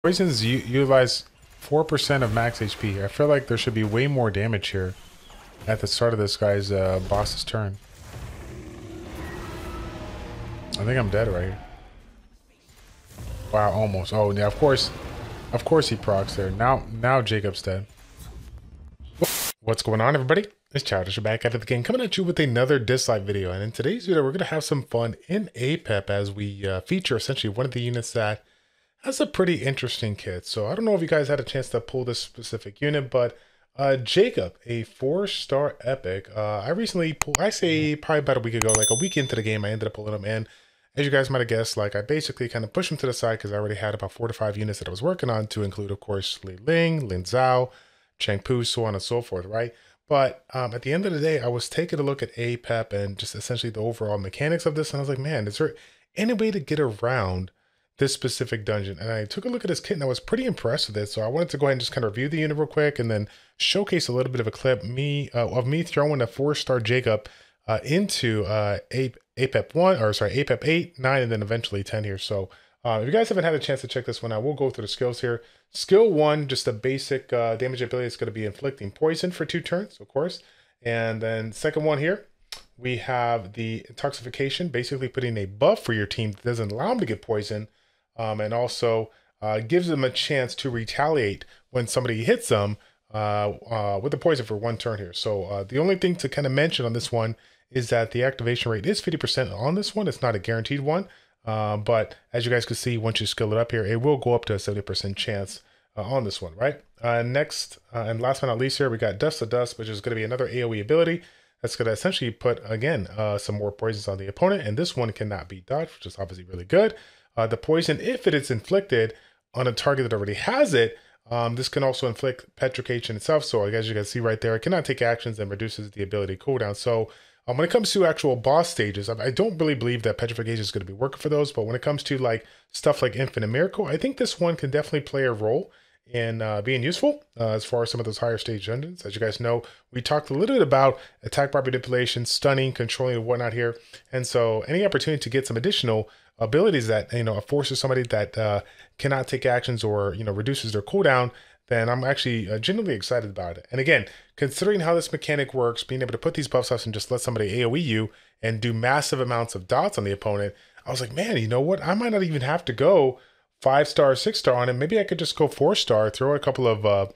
Poisons utilize 4% of max HP. I feel like there should be way more damage here at the start of this guy's boss's turn. I think I'm dead right here. Wow, almost. Oh, yeah, of course he procs there. Now Jacob's dead. What's going on, everybody? It's Childish back at it again, coming at you with another Dislyte video. And in today's video, we're going to have some fun in Apep as we feature essentially one of the units that has a pretty interesting kit. So I don't know if you guys had a chance to pull this specific unit, but Jacob, a 4-star epic. I recently pulled, I say probably about a week ago, like a week into the game, I ended up pulling him. And as you guys might have guessed, like I basically kind of pushed him to the side because I already had about 4 to 5 units that I was working on, to include, of course, Li Ling, Lin Zhao, Cheng Pu, so on and so forth, right? But at the end of the day, I was taking a look at Apep and just essentially the overall mechanics of this, and I was like, man, is there any way to get around this specific dungeon? And I took a look at his kit and I was pretty impressed with it. So I wanted to go ahead and just kind of review the unit real quick and then showcase a little bit of a clip of me throwing a 4-star Jacob into Apep 1, or sorry, Apep 8, 9, and then eventually 10 here. So if you guys haven't had a chance to check this one out, we'll go through the skills here. Skill 1, just a basic damage ability, is going to be inflicting poison for 2 turns, of course. And then second one here, we have the intoxication, basically putting a buff for your team that doesn't allow them to get poison, and also gives them a chance to retaliate when somebody hits them with the poison for 1 turn here. So the only thing to kind of mention on this one is that the activation rate is 50% on this one. It's not a guaranteed one. But as you guys can see, once you skill it up here, it will go up to a 70% chance on this one, right? Next, and last but not least here, we got Dust to Dust, which is going to be another AoE ability that's going to essentially put, again, some more poisons on the opponent. And this one cannot be dodged, which is obviously really good. The poison, if it is inflicted on a target that already has it, this can also inflict petrification itself. So as you can see right there, it cannot take actions and reduces the ability cooldown. So when it comes to actual boss stages, I don't really believe that petrification is going to be working for those. But when it comes to like stuff like Infinite Miracle, I think this one can definitely play a role in being useful as far as some of those higher stage dungeons. As you guys know, we talked a little bit about attack by manipulation, stunning, controlling, and whatnot here. And so any opportunity to get some additional abilities that, forces somebody that cannot take actions or, reduces their cooldown, then I'm actually genuinely excited about it. And again, considering how this mechanic works, being able to put these buffs up and just let somebody AoE you and do massive amounts of dots on the opponent, I was like, man, you know what? I might not even have to go 5-star, 6-star on him. Maybe I could just go 4-star, throw a couple of,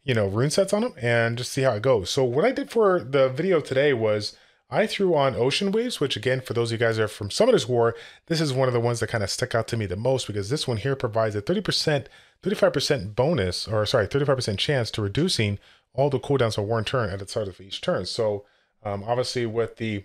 rune sets on him and just see how it goes. So what I did for the video today was I threw on Ocean Waves, which again, for those of you guys that are from Summoner's War, this is one of the ones that kind of stuck out to me the most, because this one here provides a 35% bonus, or sorry, 35% chance to reducing all the cooldowns on 1 turn at the start of each turn. So obviously with the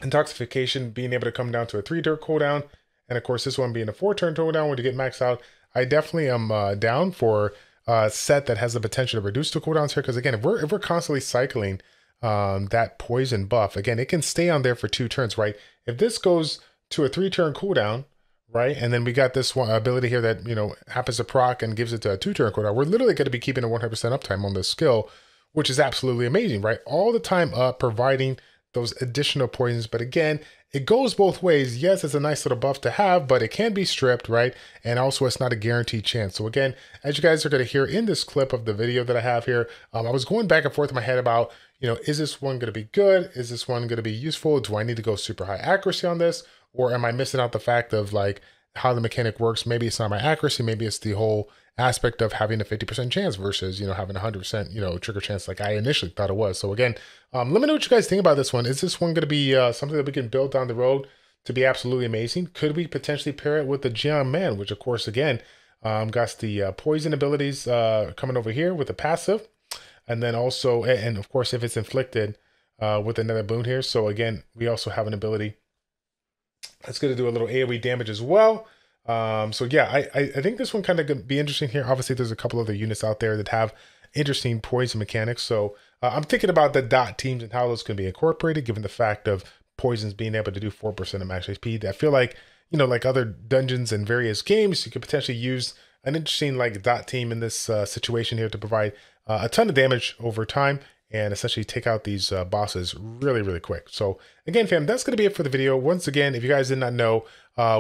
intoxication being able to come down to a 3-turn cooldown, and of course this one being a 4-turn cooldown when you get maxed out, I definitely am down for a set that has the potential to reduce the cooldowns here. Because again, if we're constantly cycling that poison buff, again, it can stay on there for 2 turns, right? If this goes to a 3-turn cooldown, right, and then we got this one ability here that happens to proc and gives it to a 2-turn cooldown, we're literally going to be keeping a 100% uptime on this skill, which is absolutely amazing, right? All the time providing those additional poisons. But again, it goes both ways. Yes, it's a nice little buff to have, but it can be stripped, right? And also it's not a guaranteed chance. So again, as you guys are going to hear in this clip of the video that I have here, I was going back and forth in my head about, is this one going to be good? Is this one going to be useful? Do I need to go super high accuracy on this? Or am I missing out the fact of like how the mechanic works? Maybe it's not my accuracy. Maybe it's the whole aspect of having a 50% chance versus, having a 100%, trigger chance like I initially thought it was. So again, let me know what you guys think about this one. Is this one going to be something that we can build down the road to be absolutely amazing? Could we potentially pair it with the Jiang Man, which of course, again, got the poison abilities coming over here with the passive. And then also, and of course, if it's inflicted with another boon here. So again, we also have an ability that's going to do a little AoE damage as well. So yeah, I think this one kind of could be interesting here. Obviously, there's a couple other units out there that have interesting poison mechanics. So I'm thinking about the dot teams and how those can be incorporated, given the fact of poisons being able to do 4% of max HP. I feel like, like other dungeons and various games, you could potentially use an interesting like dot team in this situation here to provide a ton of damage over time and essentially take out these bosses really, really quick. So again, fam, that's going to be it for the video. Once again, if you guys did not know,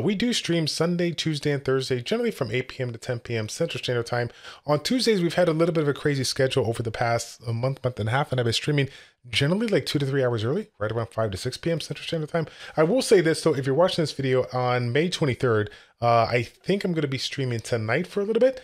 we do stream Sunday, Tuesday, and Thursday, generally from 8 p.m. to 10 p.m. Central Standard Time. On Tuesdays, we've had a little bit of a crazy schedule over the past month and a half, and I've been streaming generally like 2 to 3 hours early, right around 5 to 6 p.m. Central Standard Time. I will say this, though, if you're watching this video on May 23rd, I think I'm going to be streaming tonight for a little bit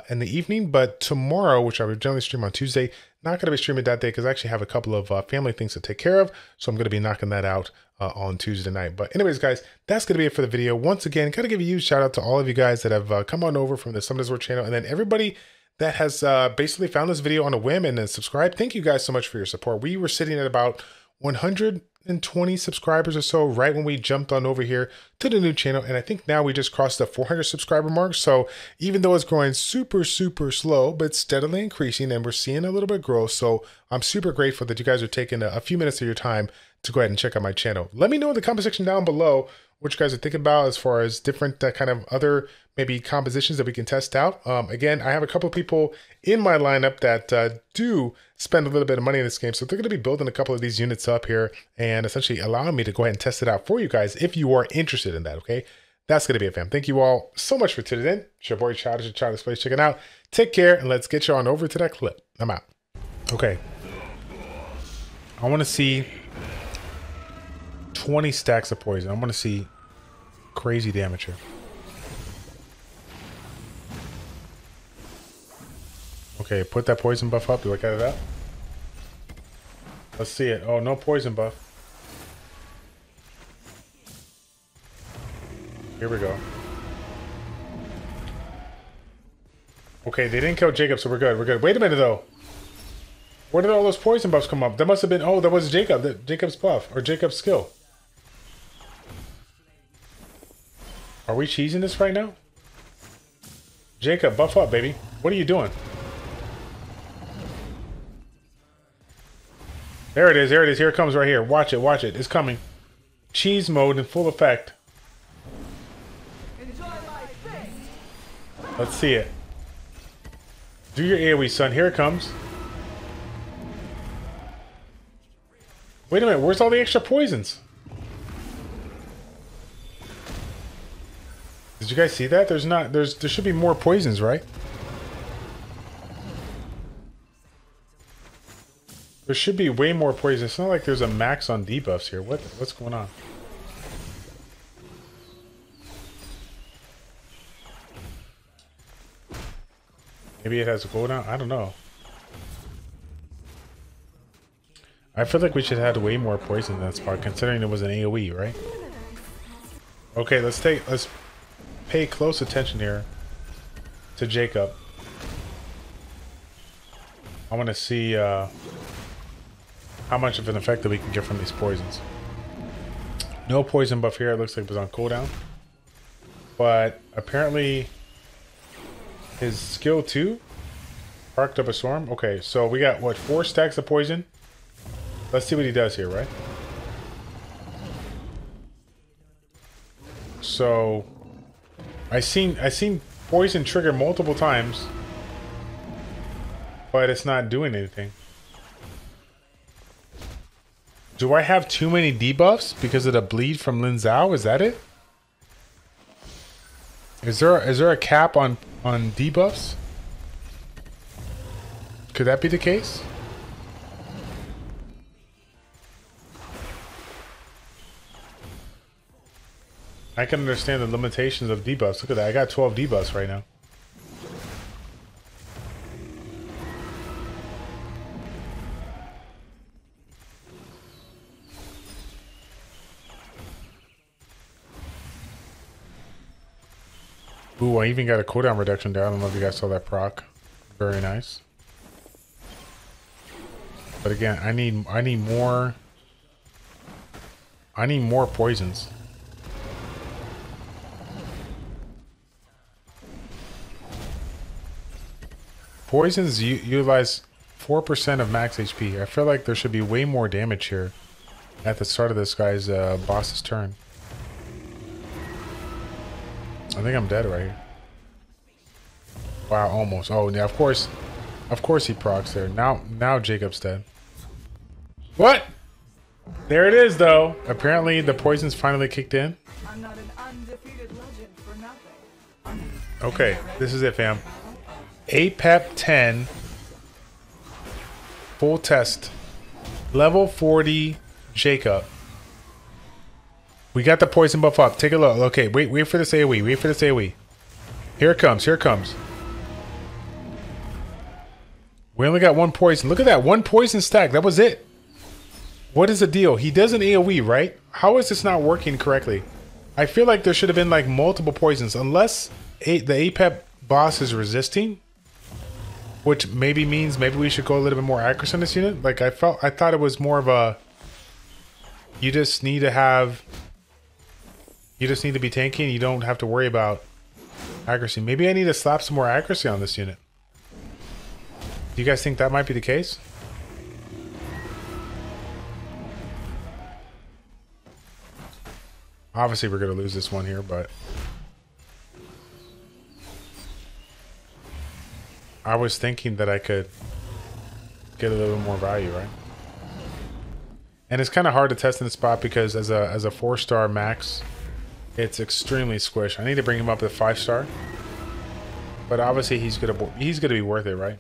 in the evening, but tomorrow, which I would generally stream on Tuesday, not going to be streaming that day because I actually have a couple of family things to take care of. So I'm going to be knocking that out on Tuesday night. But anyways, guys, that's going to be it for the video. Once again, got to give a huge shout out to all of you guys that have come on over from the Summon This World channel. And then everybody that has basically found this video on a whim and then subscribed. Thank you guys so much for your support. We were sitting at about 120 subscribers or so right when we jumped on over here to the new channel, and I think now we just crossed the 400 subscriber mark. So even though it's growing super slow, but steadily increasing, and we're seeing a little bit of growth, so I'm super grateful that you guys are taking a few minutes of your time to go ahead and check out my channel. Let me know in the comment section down below what you guys are thinking about as far as different kind of other maybe compositions that we can test out. Again, I have a couple of people in my lineup that do spend a little bit of money in this game, so they're going to be building a couple of these units up here and essentially allowing me to go ahead and test it out for you guys if you are interested in that. Okay, that's going to be it, fam. Thank you all so much for tuning in. It's your boy Childish, ChildishPlays, checking out. Take care, and let's get you on over to that clip. I'm out. Okay, I want to see 20 stacks of poison. I want to see crazy damage here. Okay, put that poison buff up. Do I get it up? Let's see it. Oh, no poison buff. Here we go. Okay, they didn't kill Jacob, so we're good. We're good. Wait a minute, though. Where did all those poison buffs come up? That must have been... Oh, that was Jacob. Jacob's buff. Or Jacob's skill. Are we cheesing this right now? Jacob, buff up, baby. What are you doing? There it is. There it is. Here it comes right here. Watch it. Watch it. It's coming. Cheese mode in full effect. Let's see it. Do your AoE, son. Here it comes. Wait a minute. Where's all the extra poisons? Did you guys see that? There should be more poisons, right? There should be way more poison. It's not like there's a max on debuffs here. What's going on? Maybe it has a cooldown? I don't know. I feel like we should have had way more poison in that spot, considering it was an AoE, right? Okay, let's pay close attention here to Jacob. I want to see how much of an effect that we can get from these poisons. No poison buff here. It looks like it was on cooldown. But apparently his skill 2 sparked up a storm. Okay, so we got, what, 4 stacks of poison? Let's see what he does here, right? So I seen poison trigger multiple times, but it's not doing anything. Do I have too many debuffs because of the bleed from Lin Zhao? Is that it? Is there a cap on debuffs? Could that be the case? I can understand the limitations of debuffs. Look at that. I got 12 debuffs right now. Ooh, I even got a cooldown reduction there. I don't know if you guys saw that proc. Very nice. But again, I need more poisons. Poisons utilize 4% of max HP. I feel like there should be way more damage here at the start of this guy's boss's turn. I think I'm dead right here. Wow, almost. Oh, yeah, of course. Of course he procs there. Now Jacob's dead. What? There it is, though. Apparently the poison's finally kicked in. I'm not an undefeated legend for nothing. Okay, this is it, fam. Apep 10. Full test. Level 40 Jacob. We got the poison buff up. Take a look. Okay, wait for this AoE. Wait for this AoE. Here it comes. Here it comes. We only got one poison. Look at that. One poison stack. That was it. What is the deal? He does an AoE, right? How is this not working correctly? I feel like there should have been like multiple poisons. Unless the Apep boss is resisting. Which maybe means maybe we should go a little bit more accuracy on this unit. Like I thought it was more of a... You just need to have... You just need to be tanky. You don't have to worry about accuracy. Maybe I need to slap some more accuracy on this unit. Do you guys think that might be the case? Obviously, we're going to lose this one here, but... I was thinking that I could get a little bit more value, right? And it's kind of hard to test in the spot because as a 4-star max, it's extremely squish. I need to bring him up to 5-star. But obviously, he's gonna be worth it, right?